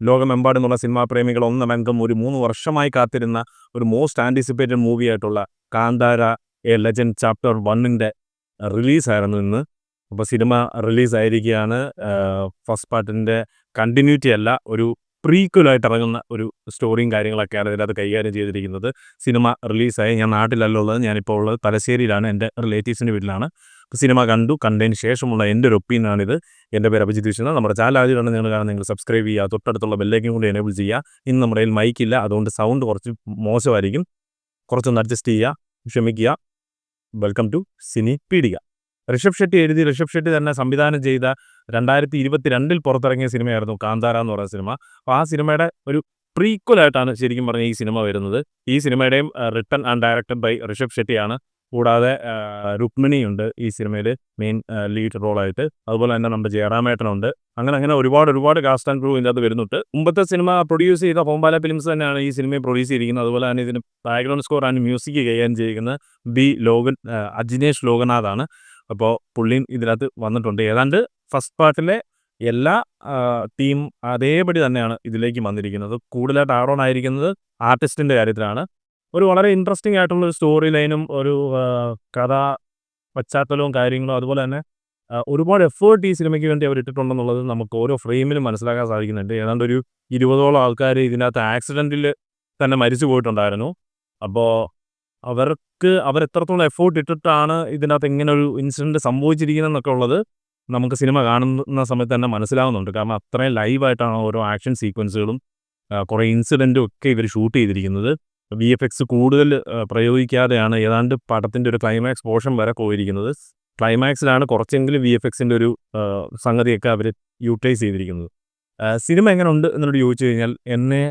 ലോകമെമ്പാടുമുള്ള സിനിമാ പ്രേമികൾ ഒന്നടങ്കം ഒരു 3 വർഷമായി കാത്തിരുന്ന ഒരു മോസ്റ്റ് ആൻറ്റിസിപ്പേറ്റഡ് മൂവിയായിട്ടുള്ള കാന്താര എ ലെജൻഡ് ചാപ്റ്റർ 1ൻ്റെ റിലീസായിരുന്നു ഇന്ന്. അപ്പോൾ സിനിമ റിലീസായിരിക്കുകയാണ്. ഫസ്റ്റ് പാർട്ടിൻ്റെ കണ്ടിന്യൂറ്റി അല്ല, ഒരു പ്രീക്വലായിട്ട് ഇറങ്ങുന്ന ഒരു സ്റ്റോറിയും കാര്യങ്ങളൊക്കെയാണ് ഇതിനകത്ത് കൈകാര്യം ചെയ്തിരിക്കുന്നത്. സിനിമ റിലീസായി. ഞാൻ നാട്ടിലല്ല ഉള്ളത്, ഞാനിപ്പോൾ ഉള്ളത് തലശ്ശേരിയിലാണ്, എൻ്റെ റിലേറ്റീവ്സിൻ്റെ വീട്ടിലാണ്. സിനിമ കണ്ടതിന് ശേഷമുള്ള എൻ്റെ ഒരു ഒപ്പീനിയനാണിത്. എൻ്റെ പേര് അഭിജിത്ത് വിശ്വനാഥ്. നമ്മുടെ ചാനൽ ആദ്യമാണ് നിങ്ങൾ കാണുന്നത്, നിങ്ങൾ സബ്സ്ക്രൈബ് ചെയ്യുക, തൊട്ടടുത്തുള്ള ബെല്ലൈക്കൻ കൂടി എനേബിൾ ചെയ്യുക. ഇന്ന് നമ്മുടെ കയ്യിൽ മൈക്കില്ല, അതുകൊണ്ട് സൗണ്ട് കുറച്ച് മോശമായിരിക്കും, കുറച്ചൊന്ന് അഡ്ജസ്റ്റ് ചെയ്യുക, ക്ഷമിക്കുക. Welcome to Cini Peedika. ഋഷഭ് ഷെട്ടി എഴുതി, ഋഷഭ് ഷെട്ടി തന്നെ സംവിധാനം ചെയ്ത 2022 പുറത്തിറങ്ങിയ സിനിമയായിരുന്നു കാന്താര എന്ന് പറയുന്ന സിനിമ. അപ്പോൾ ആ സിനിമയുടെ ഒരു പ്രീക്വലായിട്ടാണ് ശരിക്കും പറഞ്ഞാൽ ഈ സിനിമ വരുന്നത്. ഈ സിനിമയുടെയും written and directed by Rishab ഷെട്ടിയാണ്. കൂടാതെ രുക്മിണിയുണ്ട് ഈ സിനിമയിൽ മെയിൻ ലീഡ് റോളായിട്ട്. അതുപോലെ തന്നെ നമ്മുടെ ജയറാമേട്ടനുണ്ട്. അങ്ങനെ ഒരുപാട് കാസ്റ്റ് ആൻഡ് ക്രൂ ഇതിനകത്ത് വരുന്നുണ്ട്. മുമ്പത്തെ സിനിമ പ്രൊഡ്യൂസ് ചെയ്ത ഹോംബാല ഫിലിംസ് തന്നെയാണ് ഈ സിനിമയെ പ്രൊഡ്യൂസ് ചെയ്തിരിക്കുന്നത്. അതുപോലെ തന്നെ ഇതിന് ബാക്ക്ഗ്രൗണ്ട് സ്കോർ ആൻഡ് മ്യൂസിക് കൈകാര്യം ചെയ്തിരിക്കുന്നത് അജിനേഷ് ലോകനാഥാണ്. അപ്പോൾ പുള്ളിയും ഇതിനകത്ത് വന്നിട്ടുണ്ട്. ഏതാണ്ട് ഫസ്റ്റ് പാർട്ടിലെ എല്ലാ ടീം അതേപടി തന്നെയാണ് ഇതിലേക്ക് വന്നിരിക്കുന്നത്. കൂടുതലായിട്ട് ആഡ് ഓൺ ആയിരിക്കുന്നത് ആർട്ടിസ്റ്റിൻ്റെ കാര്യത്തിലാണ്. ഒരു വളരെ ഇൻട്രസ്റ്റിംഗ് ആയിട്ടുള്ളൊരു സ്റ്റോറി ലൈനും ഒരു കഥാ പശ്ചാത്തലവും കാര്യങ്ങളും, അതുപോലെ തന്നെ ഒരുപാട് എഫേർട്ട് ഈ സിനിമയ്ക്ക് വേണ്ടി അവർ ഇട്ടിട്ടുണ്ടെന്നുള്ളത് നമുക്ക് ഓരോ ഫ്രെയിമിലും മനസ്സിലാക്കാൻ സാധിക്കുന്നുണ്ട്. ഏതാണ്ട് ഒരു 20ഓളം ആൾക്കാർ ഇതിനകത്ത് ആക്സിഡൻറ്റിൽ തന്നെ മരിച്ചു പോയിട്ടുണ്ടായിരുന്നു. അപ്പോൾ അവരെത്രത്തോളം എഫേർട്ട് ഇട്ടിട്ടാണ് ഇതിനകത്ത് ഇങ്ങനെ ഒരു ഇൻസിഡൻറ്റ് സംഭവിച്ചിരിക്കുന്നതെന്നൊക്കെ ഉള്ളത് നമുക്ക് സിനിമ കാണുന്ന സമയത്ത് തന്നെ മനസ്സിലാവുന്നുണ്ട്. കാരണം അത്രയും ലൈവായിട്ടാണ് ഓരോ ആക്ഷൻ സീക്വൻസുകളും കുറേ ഇൻസിഡൻറ്റും ഒക്കെ ഇവർ ഷൂട്ട് ചെയ്തിരിക്കുന്നത്. VFX കൂടുതൽ പ്രയോഗിക്കാതെയാണ് ഏതാണ്ട് പടത്തിൻ്റെ ഒരു ക്ലൈമാക്സ് പോർഷൻ വരെ പോയിരിക്കുന്നത്. ക്ലൈമാക്സിലാണ് കുറച്ചെങ്കിലും VFXൻ്റെ ഒരു സംഗതിയൊക്കെ അവർ യൂട്ടിലൈസ് ചെയ്തിരിക്കുന്നത്. സിനിമ എങ്ങനെ ഉണ്ട് എന്നോട് ചോദിച്ചു കഴിഞ്ഞാൽ എന്നെ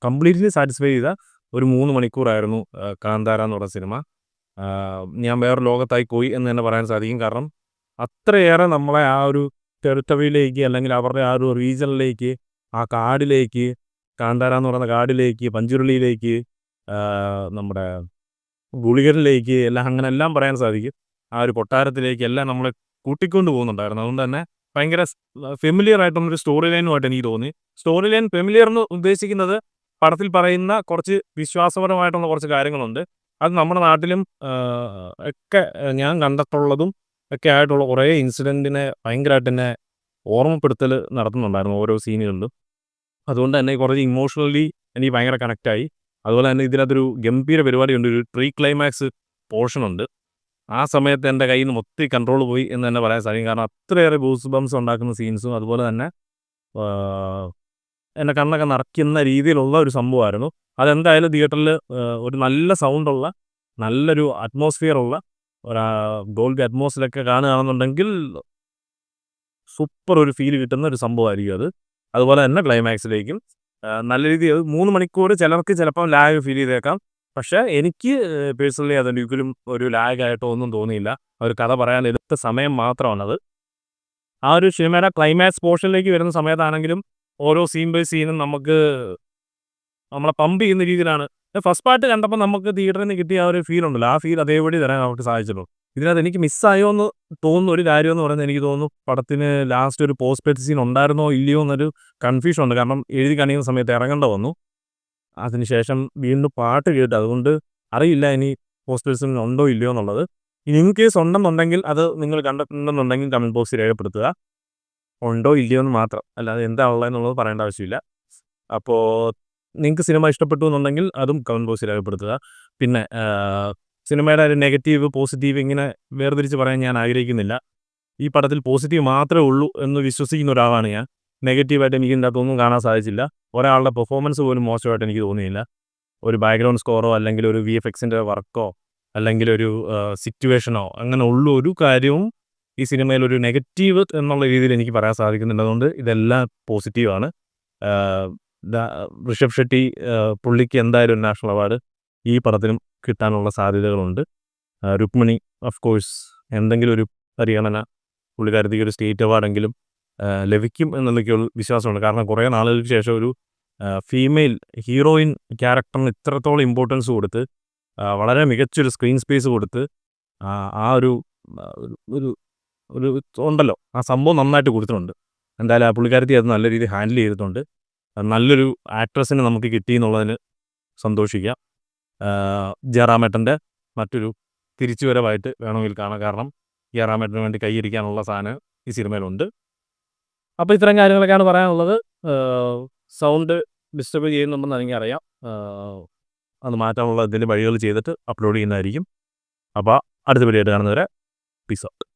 കംപ്ലീറ്റ്ലി സാറ്റിസ്ഫൈ ചെയ്ത ഒരു 3 മണിക്കൂറായിരുന്നു കാന്താര എന്ന് പറഞ്ഞ സിനിമ. ഞാൻ വേറെ ലോകത്തായി പോയി എന്ന് തന്നെ പറയാൻ സാധിക്കും. കാരണം അത്രയേറെ നമ്മളെ ആ ഒരു ടെറിട്ടറിയിലേക്ക്, അല്ലെങ്കിൽ അവരുടെ ആ ഒരു റീജിയനിലേക്ക്, ആ കാടിലേക്ക്, കാന്താര എന്ന് പറയുന്ന കാടിലേക്ക്, പഞ്ചുരുളിയിലേക്ക്, നമ്മുടെ ഗുളികരിലേക്ക് എല്ലാം പറയാൻ സാധിക്കും. ആ ഒരു കൊട്ടാരത്തിലേക്ക് എല്ലാം നമ്മളെ കൂട്ടിക്കൊണ്ട് പോകുന്നുണ്ടായിരുന്നു. അതുകൊണ്ട് തന്നെ ഭയങ്കര ഫെമിലിയർ ആയിട്ടുള്ളൊരു സ്റ്റോറി ലൈനുമായിട്ട് എനിക്ക് തോന്നി. സ്റ്റോറി ലൈൻ ഫെമിലിയർ എന്ന് ഉദ്ദേശിക്കുന്നത് പടത്തിൽ പറയുന്ന കുറച്ച് വിശ്വാസപരമായിട്ടുള്ള കുറച്ച് കാര്യങ്ങളുണ്ട്. അത് നമ്മുടെ നാട്ടിലും ഒക്കെ ഞാൻ കണ്ടിട്ടുള്ളതും ഒക്കെ ആയിട്ടുള്ള കുറേ ഇൻസിഡൻറ്റിനെ ഭയങ്കരമായിട്ട് തന്നെ ഓർമ്മപ്പെടുത്തൽ നടത്തുന്നുണ്ടായിരുന്നു ഓരോ സീനുകളിലും. അതുകൊണ്ട് തന്നെ കുറച്ച് ഇമോഷണലി എനിക്ക് ഭയങ്കര കണക്റ്റായി. അതുപോലെ തന്നെ ഇതിനകത്തൊരു ഗംഭീര പരിപാടിയുണ്ട്, ഒരു പ്രീ ക്ലൈമാക്സ് പോർഷനുണ്ട്. ആ സമയത്ത് എൻ്റെ കയ്യിൽ നിന്ന് ഒത്തിരി കൺട്രോൾ പോയി എന്ന് തന്നെ പറയാൻ സാധിക്കും. കാരണം അത്രയേറെ ഗൂസ് ബംസ് ഉണ്ടാക്കുന്ന സീൻസും, അതുപോലെ തന്നെ എൻ്റെ കണ്ണൊക്കെ നിറയ്ക്കുന്ന രീതിയിലുള്ള ഒരു സംഭവമായിരുന്നു. അതെന്തായാലും തിയേറ്ററിൽ ഒരു നല്ല സൗണ്ടുള്ള, നല്ലൊരു അറ്റ്മോസ്ഫിയറുള്ള ഒരു ഡോൾബി അറ്റ്മോസ്ഫിയറൊക്കെ കാണുകയാണെന്നുണ്ടെങ്കിൽ സൂപ്പർ ഒരു ഫീൽ കിട്ടുന്ന ഒരു സംഭവമായിരിക്കും അത്. അതുപോലെ തന്നെ ക്ലൈമാക്സിലേക്കും നല്ല രീതിയിൽ 3 മണിക്കൂർ ചിലർക്ക് ചിലപ്പോൾ ലാഗ് ഫീൽ ചെയ്തേക്കാം. പക്ഷേ എനിക്ക് പേഴ്സണലി അതൊരിക്കലും ഒരു ലാഗായിട്ടോ ഒന്നും തോന്നിയില്ല. ഒരു കഥ പറയാൻ എടുത്ത സമയം മാത്രമാണത്. ആ ഒരു സിനിമയുടെ ക്ലൈമാക്സ് പോർഷനിലേക്ക് വരുന്ന സമയത്താണെങ്കിലും ഓരോ സീൻ ബൈ സീനും നമ്മളെ പമ്പ് ചെയ്യുന്ന രീതിയിലാണ്. ഫസ്റ്റ് പാർട്ട് കണ്ടപ്പോൾ നമുക്ക് തിയേറ്ററിൽ നിന്ന് കിട്ടിയ ആ ഒരു ഫീൽ ഉണ്ടല്ലോ, ആ ഫീൽ അതേപടി തരാൻ നമുക്ക് സാധിച്ചിട്ടുള്ളൂ. ഇതിനകത്ത് എനിക്ക് മിസ്സായോ എന്ന് തോന്നുന്ന ഒരു കാര്യം എന്ന് പറയുന്നത്, എനിക്ക് തോന്നുന്നു പടത്തിന് ലാസ്റ്റ് ഒരു പോസ്റ്റ് ക്രെഡിറ്റ് സീൻ ഉണ്ടായിരുന്നോ ഇല്ലയോ എന്നൊരു കൺഫ്യൂഷൻ ഉണ്ട്. കാരണം എഴുതി കാണിക്കുന്ന സമയത്ത് ഇറങ്ങേണ്ട വന്നു. അതിനുശേഷം വീണ്ടും പാട്ട് കേട്ട്, അതുകൊണ്ട് അറിയില്ല ഇനി പോസ്റ്റ് ക്രെഡിറ്റ് സീൻ ഉണ്ടോ ഇല്ലയോ എന്നുള്ളത്. ഇനി ഇൻ കേസ് ഉണ്ടെന്നുണ്ടെങ്കിൽ അത് നിങ്ങൾ കണ്ടിട്ടുണ്ടെന്നുണ്ടെങ്കിൽ കമൻറ്റ് ബോക്സിൽ രേഖപ്പെടുത്തുക. ഉണ്ടോ ഇല്ലയോ എന്ന് മാത്രം, അല്ലാതെ എന്താ ഉള്ളതെന്നുള്ളത് പറയേണ്ട ആവശ്യമില്ല. അപ്പോൾ നിങ്ങൾക്ക് സിനിമ ഇഷ്ടപ്പെട്ടു എന്നുണ്ടെങ്കിൽ അതും കമൻറ്റ് ബോക്സിൽ രേഖപ്പെടുത്തുക. പിന്നെ സിനിമയുടെ ഒരു നെഗറ്റീവ് പോസിറ്റീവ് ഇങ്ങനെ വേർതിരിച്ച് പറയാൻ ഞാൻ ആഗ്രഹിക്കുന്നില്ല. ഈ പടത്തിൽ പോസിറ്റീവ് മാത്രമേ ഉള്ളൂ എന്ന് വിശ്വസിക്കുന്ന ഒരാളാണ് ഞാൻ. നെഗറ്റീവായിട്ട് എനിക്ക് ഇതിൻ്റെ അകത്തൊന്നും കാണാൻ സാധിച്ചില്ല. ഒരാളുടെ പെർഫോമൻസ് പോലും മോശമായിട്ട് എനിക്ക് തോന്നിയില്ല. ഒരു ബാക്ക്ഗ്രൗണ്ട് സ്കോറോ അല്ലെങ്കിൽ ഒരു VFXൻ്റെ വർക്കോ അല്ലെങ്കിൽ ഒരു സിറ്റുവേഷനോ അങ്ങനെ ഉള്ള ഒരു കാര്യവും ഈ സിനിമയിൽ ഒരു നെഗറ്റീവ് എന്നുള്ള രീതിയിൽ എനിക്ക് പറയാൻ സാധിക്കുന്നുണ്ട്. അതുകൊണ്ട് ഇതെല്ലാം പോസിറ്റീവാണ്. ഋഷഭ് ഷെട്ടി പുള്ളിക്ക് എന്തായാലും ഒരു നാഷണൽ അവാർഡ് ഈ പടത്തിനും കിട്ടാനുള്ള സാധ്യതകളുണ്ട്. രുക്മിണി ഓഫ് കോഴ്സ് എന്തെങ്കിലും ഒരു പരിഗണന പുള്ളിക്കാരത്തേക്ക് ഒരു സ്റ്റേറ്റ് അവാർഡെങ്കിലും ലഭിക്കും എന്നുള്ളൊക്കെയുള്ള വിശ്വാസമുണ്ട്. കാരണം കുറേ നാളുകൾക്ക് ശേഷം ഒരു ഫീമെയിൽ ഹീറോയിൻ ക്യാരക്ടറിന് ഇത്രത്തോളം ഇമ്പോർട്ടൻസ് കൊടുത്ത് വളരെ മികച്ചൊരു സ്ക്രീൻ സ്പേസ് കൊടുത്ത് ആ ഒരു ഉണ്ടല്ലോ, ആ സംഭവം നന്നായിട്ട് കൊടുത്തിട്ടുണ്ട്. എന്തായാലും ആ പുള്ളിക്കാരത്തി അത് നല്ല രീതിയിൽ ഹാൻഡിൽ ചെയ്തിട്ടുണ്ട്. നല്ലൊരു ആക്ട്രസിനെ നമുക്ക് കിട്ടി എന്നുള്ളതിന് സന്തോഷിക്കാം. ജയറാമേട്ടൻ്റെ മറ്റൊരു തിരിച്ചുവരവായിട്ട് വേണമെങ്കിൽ കാണാം. കാരണം ജയറാമേട്ടന് വേണ്ടി കൈയടിക്കാനുള്ള സാധനം ഈ സിനിമയിലുണ്ട്. അപ്പോൾ ഇത്തരം കാര്യങ്ങളൊക്കെയാണ് പറയാനുള്ളത്. സൗണ്ട് ഡിസ്റ്റർബ് ചെയ്യുന്നുണ്ടെന്ന് എനിക്കറിയാം. അത് മാറ്റാനുള്ള എന്തെങ്കിലും വഴികൾ ചെയ്തിട്ട് അപ്ലോഡ് ചെയ്യുന്നതായിരിക്കും. അപ്പോൾ അടുത്ത വീഡിയോ ആയിട്ട് കാണുന്നവരെ പീസ് ഔട്ട്.